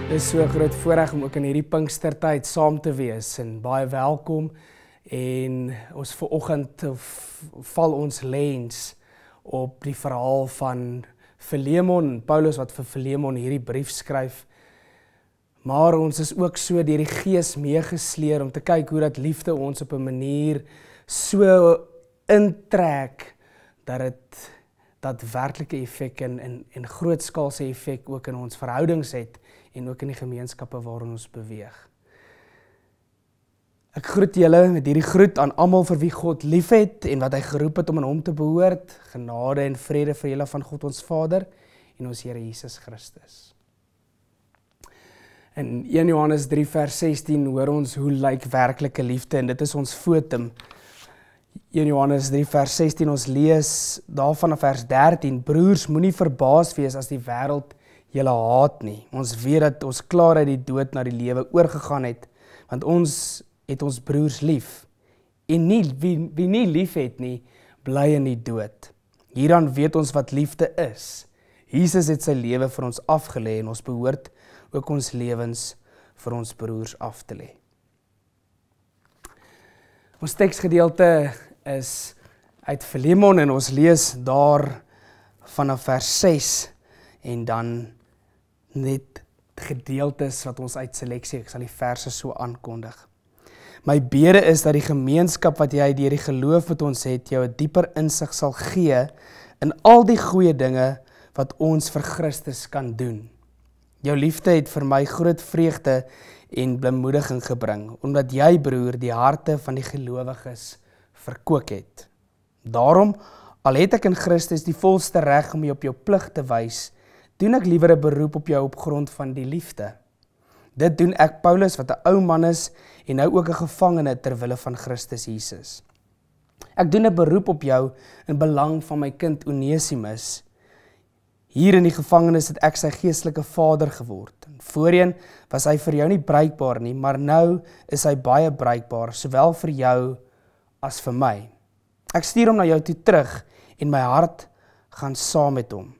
Dit is so 'n groot voorreg om ook in hierdie Pinkstertyd saam te wees en baie welkom. En ons vanoggend val ons lens op die verhaal van Filemon, Paulus wat vir Filemon hierdie brief skryf. Maar ons is ook so deur die Gees meegesleer om te kyk hoe dat liefde ons op 'n manier so intrek dat dit daadwerklike effek en grootskaalse effek ook in ons verhoudings het en ook in die gemeenskappe waarin ons beweeg. Ek groet julle met hierdie groet aan almal vir wie God liefhet en wat hy geroep het om aan hom te behoort. Genade en vrede vir julle van God ons Vader en ons Here Jesus Christus. In 1 Johannes 3 vers 16 hoor ons hoe lyk werklike liefde en dit is ons fotum. 1 Johannes 3 vers 16 ons lees daarvan af vers 13. Broers, moenie verbaas wees as die wêreld julle haat nie. Ons weet dat ons klaar uit die dood na die lewe oorgegaan het, want ons het ons broers lief. En nie, wie nie lief het nie, bly in die dood. Hieraan weet ons wat liefde is. Jesus het sy lewe vir ons afgelê en ons behoort ook ons lewens vir ons broers af te lê. Ons teksgedeelte is uit Filemon en ons lees daar vanaf vers 6 en dan net gedeeltes wat ons uit seleksie, ek sal die verse so aankondig. My bede is dat die gemeenskap wat jy deur die geloof met ons het, jou 'n dieper insig sal gee in al die goeie dinge wat ons vir Christus kan doen. Jou liefde het vir my groot vreugde en blymoediging gebring, omdat jy, broer, die harte van die gelowiges verkoop het. Daarom, al het ek in Christus die volste reg om jy op jou plig te wys, doen ek liewer 'n beroep op jou op grond van die liefde. Dit doen ek, Paulus, wat 'n ou man is en nou ook 'n gevangene ter wille van Christus Jesus. Ek doen 'n beroep op jou in belang van my kind Onesimus. Hier in die gevangenis het ek sy geestelike vader geword. Voorheen was hy vir jou nie bruikbaar nie, maar nou is hy baie bruikbaar, sowel vir jou as vir my. Ek stuur hom na jou toe terug en my hart gaan saam met hom.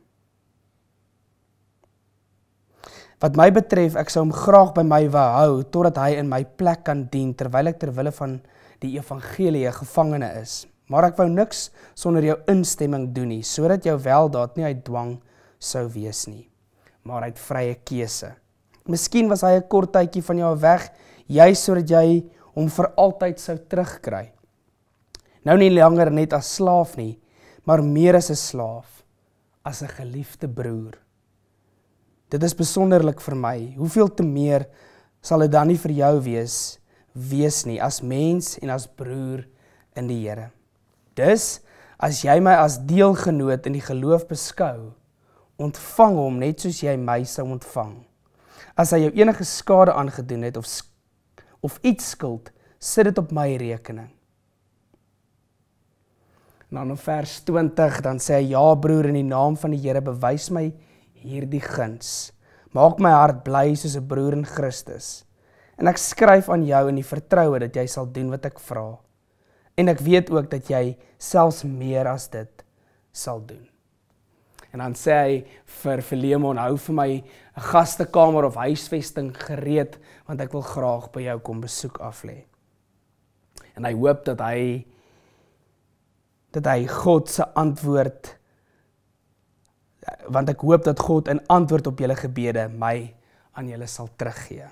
Wat my betref, ek sou hom graag by my wou hou, totdat hy in my plek kan dien, terwyl ek ter wille van die evangelie 'n gevangene is. Maar ek wou niks sonder jou instemming doen nie, sodat jou weldaad nie uit dwang sou wees nie, maar uit vrye keuse. Miskien was hy 'n kort tydjie van jou weg, juis sodat jy hom vir altyd sou terugkry. Nou nie langer net as slaaf nie, maar meer as 'n slaaf, as 'n geliefde broer. Dit is besonderlik vir my, hoeveel te meer sal dit dan nie vir jou wees nie, as mens en as broer in die Here. Dus, as jy my as deelgenoot in die geloof beskou, ontvang hom net soos jy my sou ontvang. As hy jou enige skade aangedoen het of iets skuld, sit dit op my rekening. En dan in vers 20, dan sê hy, ja broer, in die naam van die Here bewys my hierdie guns. Maak my hart bly soos 'n broer in Christus. En ek skryf aan jou in die vertroue dat jy sal doen wat ek vra. En ek weet ook dat jy selfs meer as dit sal doen. En dan sê hy vir Filemon, hou vir my 'n gastekamer of huisvesting gereed, want ek wil graag by jou kom besoek aflê. En hy hoop dat hy God se antwoord, want ek hoop dat God in antwoord op julle gebede my aan julle sal teruggee.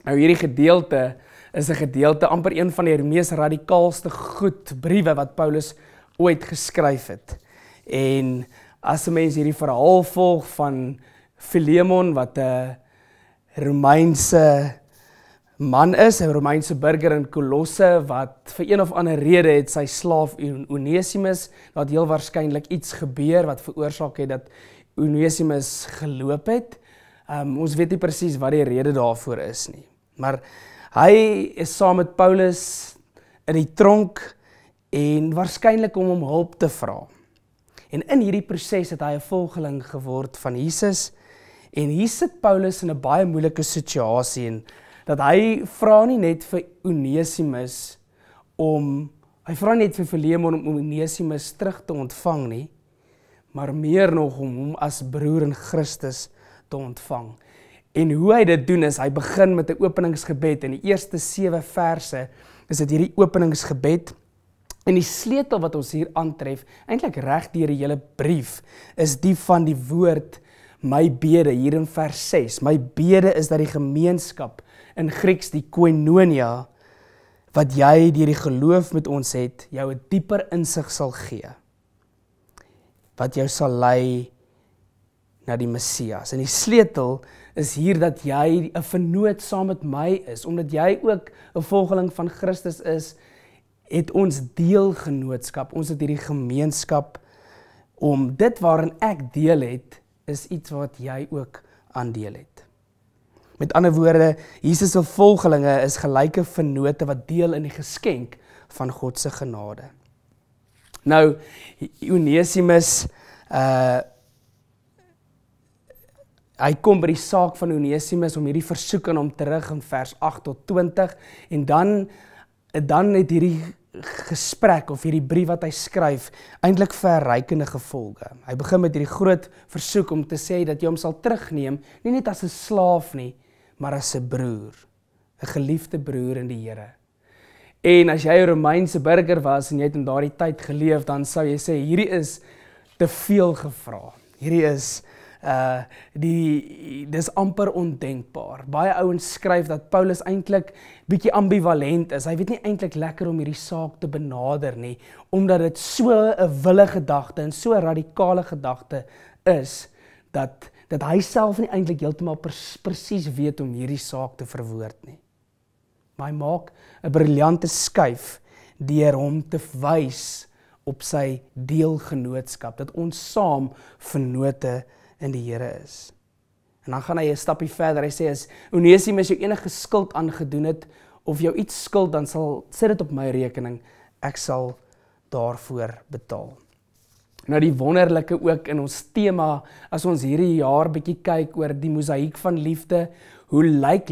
Nou hierdie gedeelte is 'n gedeelte, amper een van die mees radikaalste briewe wat Paulus ooit geskryf het. En as 'n mens hierdie verhaal volg van Filemon, wat 'n Romeinse man is, 'n Romeinse burger in Kolosse, wat vir een of ander rede het sy slaaf Onesimus, dat heel waarskynlik iets gebeur wat veroorsaak het dat Onesimus geloop het. Ons weet nie presies wat die rede daarvoor is nie. Maar hy is saam met Paulus in die tronk en waarskynlik om hom hulp te vra. En in hierdie proses het hy 'n volgeling geword van Jesus. En hier sit Paulus in 'n baie moeilike situasie en dat hy vra nie net vir Onesimus hy vra net vir Filemon om Onesimus terug te ontvang nie, maar meer nog om hom as broer in Christus te ontvang. En hoe hy dit doen is, hy begin met 'n openingsgebed. In die eerste 7 verse is dit hierdie openingsgebed. En die sleutel wat ons hier aantref, eintlik reg deur die hele brief, is die van die woord my bede, hier in vers 6. My bede is dat die gemeenskap, in Grieks die koinonia, wat jy deur die geloof met ons het, jou 'n dieper insig sal gee. Wat jou sal lei na die Messias. En die sleutel is hier dat jy 'n vernoot saam met my is, omdat jy ook 'n volgeling van Christus is, het ons deelgenootskap, ons het hierdie gemeenskap, om dit waarin ek deel het, is iets wat jy ook aandeel het. Met ander woorde, Jesus se volgelinge is gelyke vennote wat deel in die geskenk van God se genade. Nou, Onesimus, hy kom by die saak van Onesimus om hierdie versoek aan hom terug in vers 8 tot 20, en dan het hierdie gesprek of hierdie brief wat hy skryf eintlik verrykende gevolge. Hy begin met hierdie groot versoek om te sê dat jy hom sal terugneem, nie net as 'n slaaf nie, maar as 'n broer, 'n geliefde broer in die Here. En as jy 'n Romeinse burger was en jy het in daardie tyd geleef, dan sou jy sê hierdie is te veel gevra. Hierdie is dis amper ondenkbaar. Baie ouens skryf dat Paulus eintlik bietjie ambivalent is. Hy weet nie eintlik lekker om hierdie saak te benader nie, omdat dit so 'n wille gedagte en so 'n radikale gedagte is, dat hy self nie eintlik heeltemal presies weet om hierdie saak te verwoord nie. Maar hy maak 'n briljante skuif deur hom te wys op sy deelgenootskap, dat ons saam vennote in die Here is. En dan gaan hy 'n stappie verder, hy sê as Onesimus jou enige skuld aangedoen het, of jou iets skuld, dan sit dit op my rekening, ek sal daarvoor betaal. Nou die wonderlike ook in ons tema, as ons hierdie jaar bietjie kyk oor die mosaïek van liefde, hoe lyk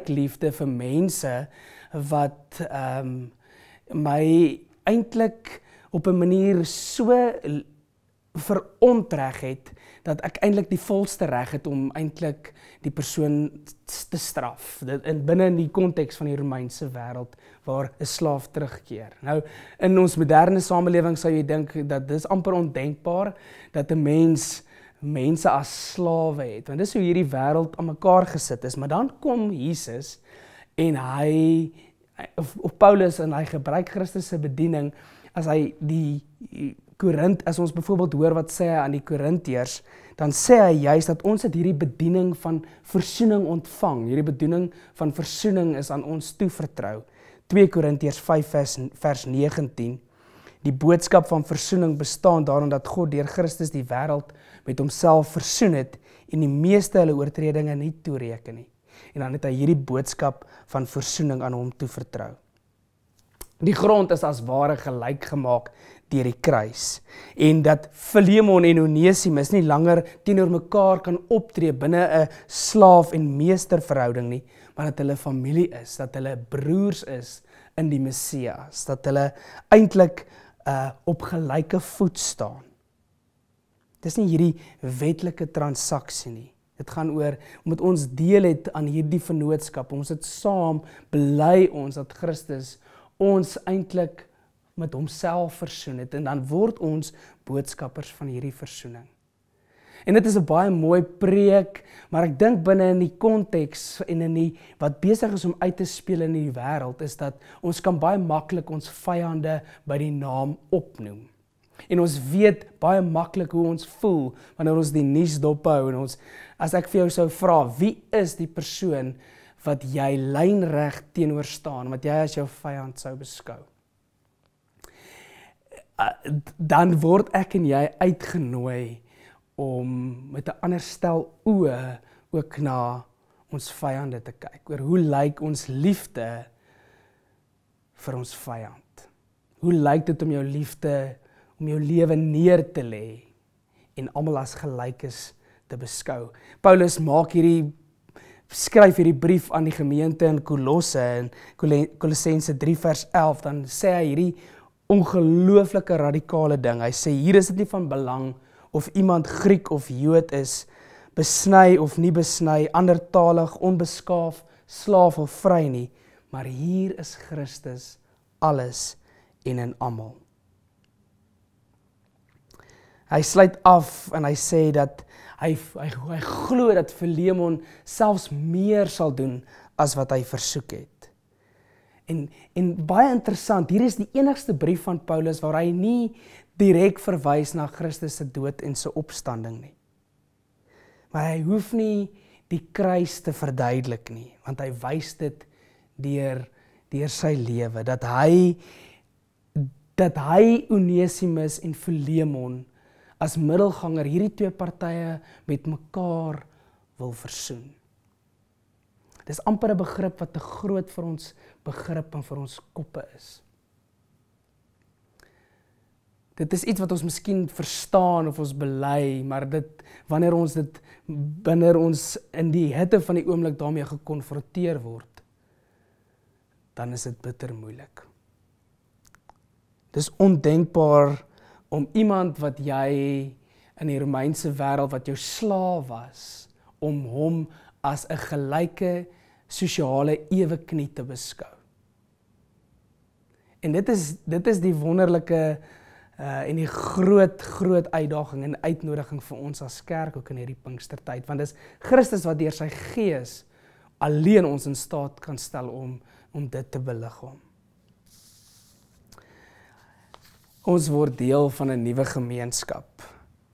liefde vir mense wat my eintlik op 'n manier so verontreg het, dat ek eintlik die volste reg het om eintlik die persoon te straf. Binne in die konteks van die Romeinse wêreld, waar 'n slaaf terugkeer. Nou, in ons moderne samelewing sou jy dink dat dis amper ondenkbaar, dat 'n mens mense as slawe het, want dis hoe hierdie wêreld aan mekaar gesit is. Maar dan kom Jesus, en of Paulus, en hy gebruik Christus se bediening, as hy as ons byvoorbeeld hoor wat sê hy aan die Korintiërs, dan sê hy juist dat ons het hierdie bediening van versoening ontvang. Hierdie bediening van versoening is aan ons toevertrou. 2 Korintiërs 5 vers 19. Die boodskap van versoening bestaan daarin dat God deur Christus die wêreld met homself versoen het en die meeste hulle oortredinge nie toereken nie. En dan het hy hierdie boodskap van versoening aan hom toevertrou. Die grond is as ware gelyk gemaak deur die kruis, en dat Philemon en Onesimus nie langer teenoor mekaar kan optree binne 'n slaaf en meester verhouding nie, maar dat hulle familie is, dat hulle broers is in die Messias, dat hulle eintlik op gelyke voet staan. Dis nie hierdie wetlike transaksie nie. Dit gaan oor, omdat ons deel het aan hierdie vennootskap, ons het saam, bely ons dat Christus ons eintlik met homself versoen het, en dan word ons boodskappers van hierdie versoening. En dit is 'n baie mooi preek, maar ek dink binne in die konteks en in die wat besig is om uit te speel in die wêreld, is dat ons kan baie maklik ons vyande by die naam opnoem. En ons weet baie maklik hoe ons voel wanneer ons die nuus dophou, en as ek vir jou sou vra, wie is die persoon wat jy lynreg teenoor staan, wat jy as jou vyand sou beskou? Dan word ek en jy uitgenooi om met 'n ander stel oë ook na ons vyande te kyk, oor hoe lyk ons liefde vir ons vyand? Hoe lyk dit om jou liefde, om jou lewe neer te lê en almal as gelykes te beskou? Paulus skryf hierdie brief aan die gemeente in Kolosse, in Kolossense 3 vers 11, dan sê hy hierdie ongelooflike radikale ding. Hy sê, hier is dit nie van belang of iemand Griek of Jood is, besny of nie besny, andertalig, onbeskaaf, slaaf of vry nie, maar hier is Christus alles en in almal. Hy sluit af en hy sê dat hy glo dat Filemon selfs meer sal doen as wat hy versoek het. En baie interessant, hier is die enigste brief van Paulus waar hy nie direk verwys na Christus se dood en sy opstanding nie. Maar hy hoef nie die kruis te verduidelik nie, want hy wys dit deur sy lewe, dat hy Onesimus en Filemon as middelganger hierdie twee partye met mekaar wil versoen. Dis amper 'n begrip wat te groot vir ons begrip en vir ons koppe is. Dit is iets wat ons miskien verstaan of ons bely, maar wanneer ons in die hitte van die oomblik daarmee gekonfronteer word, dan is dit bitter moeilik. Dis ondenkbaar om iemand wat jy in die Romeinse wêreld wat jou slaaf was, om hom as 'n gelyke sosiale eweknie te beskou. En dit is die wonderlike en die groot uitdaging en uitnodiging vir ons as kerk ook in hierdie Pinkstertyd, want dis Christus wat deur sy Gees alleen ons in staat kan stel om dit te beliggaam. Ons word deel van 'n nuwe gemeenskap,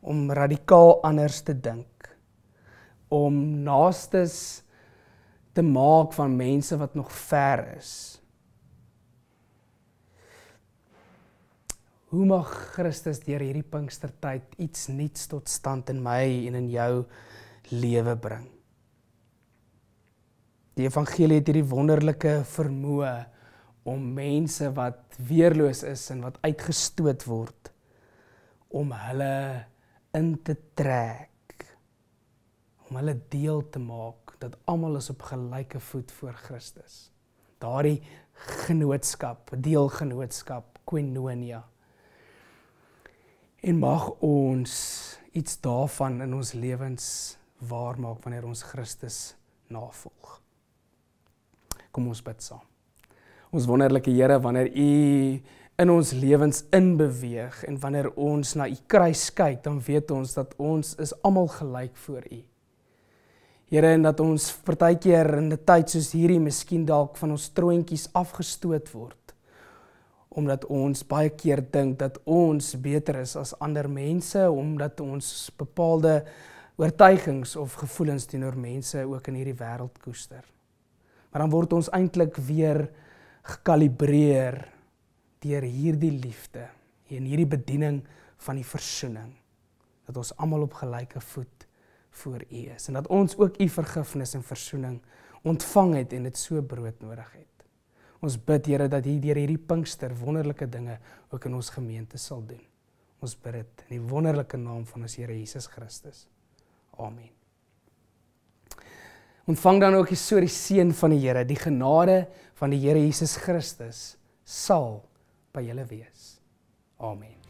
om radikaal anders te dink, om naastes te maak van mense wat nog ver is. Hoe mag Christus deur hierdie Pinkstertyd iets nuuts tot stand in my en in jou lewe bring? Die evangelie het hierdie wonderlike vermoë om mense wat weerloos is en wat uitgestoot word, om hulle in te trek, om hulle deel te maak, dat almal is op gelyke voet voor Christus. Daardie genootskap, deelgenootskap, koinonia. En mag ons iets daarvan in ons lewens waarmaak wanneer ons Christus navolg. Kom ons bid saam. Ons wonderlike Here, wanneer U in ons lewens inbeweeg en wanneer ons na U kruis kyk, dan weet ons dat ons is almal gelyk voor U. Here, en dat ons partykeer in 'n tyd soos hierdie miskien dalk van ons troontjies afgestoot word, omdat ons baie keer dink dat ons beter is as ander mense, omdat ons bepaalde oortuigings of gevoelens teenoor mense ook in hierdie wêreld koester. Maar dan word ons eintlik weer gekalibreer deur hierdie liefde en hierdie bediening van die versoening, dat ons almal op gelyke voet voor U is, en dat ons ook U vergifnis en versoening ontvang het en dit so broodnodig het. Ons bid, Here, dat U deur hierdie Pinkster wonderlike dinge ook in ons gemeente sal doen. Ons bid dit in die wonderlike naam van ons Here Jesus Christus. Amen. Ontvang dan ook so die seën van die Here, die genade van die Here Jesus Christus sal by julle wees. Amen.